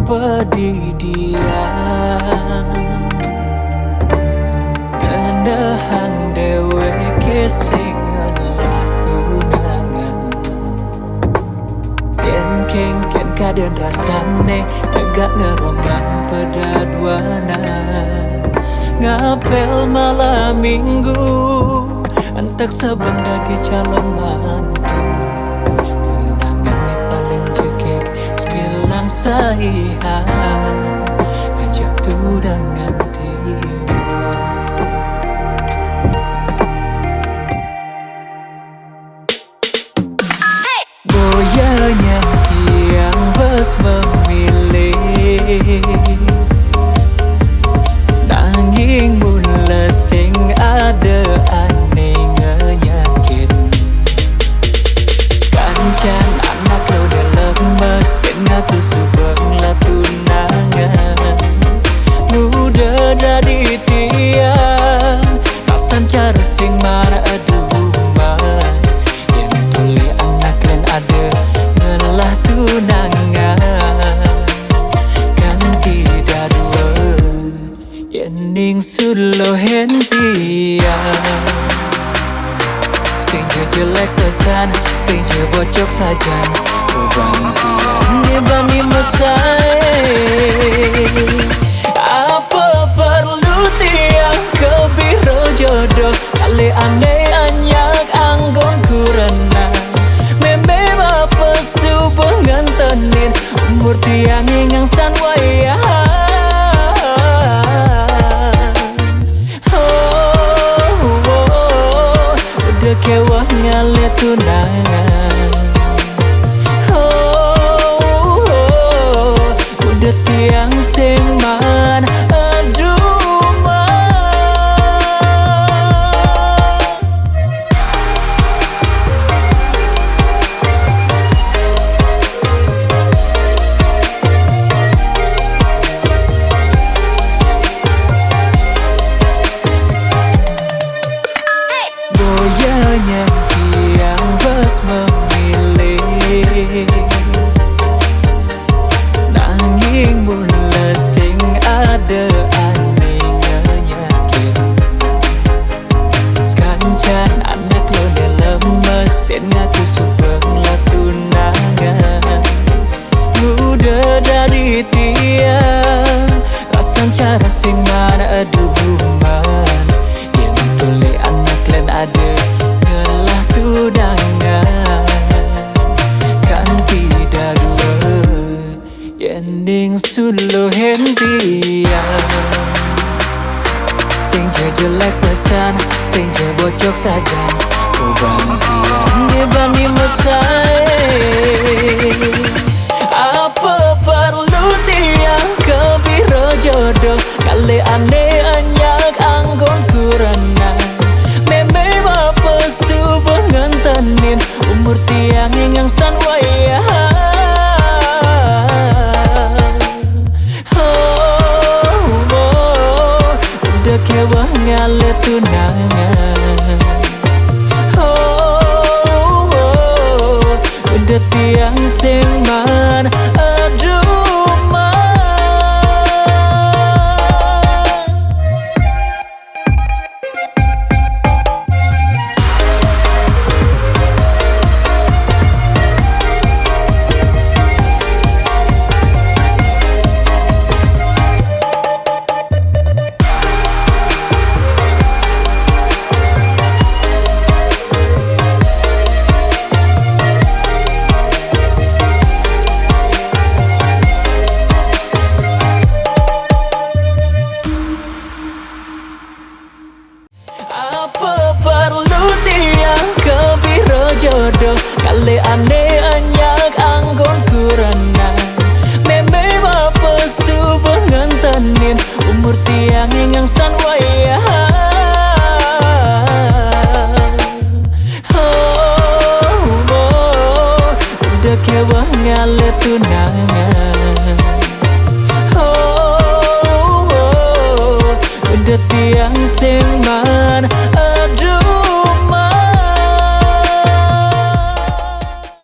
pedidian ngendahang dheweke sing ngelak unangan yen kengken kaden rasane megak ngeromang pedaduanan ngapel malam minggu antek sabang dadi calon mantu tunangannya paling jegek sebilang sahihan ngajak tunangan timpa boyanya tiang bes memilih nanging mula sing ada aneh ngenyakit sekancan anak lo dalam mesin ngaku subeng lah tunangan muda dari tiang pasan cara sing mana aduh man yang tuli anak lain ada ngelah tunangan kan tidak dua ning sulo hentian sing jelek pesan sing bocok sajan kebantian ngebani mesai apa perlu tiang kebiro jodoh kali aneh anyak anggon kurana meme apa subeng ngantenin umur tiang ingang san wayah kewah ngalet tunangan udah tiang sing man aduh man boyanya tiang bes memilih nanging mula sing ada aneh ngenyakit sekancan anak lo dalam mesin ngaku subeng lah tunangan muda dari tiang rasan cara sing mana aduh man yang tuli anak lain ada ngelah tunangan kan tidak dua ning sulo hentian sing jelek pesan sing bocok sajan kebantian ngebani mesai apa perlu tiang kebiro jodoh kali aneh anyak anggon kurana meme apa subeng ngantenin umur tiang ingang san wayah udah kewah ngalet tunangan udah tiang sing man aduh man jodoh kali aneh anyak anggon kurana meme apa subeng ngantenin umur tiang ingang san wayah udah kewah ngalet tunangan udah tiang sing man aduh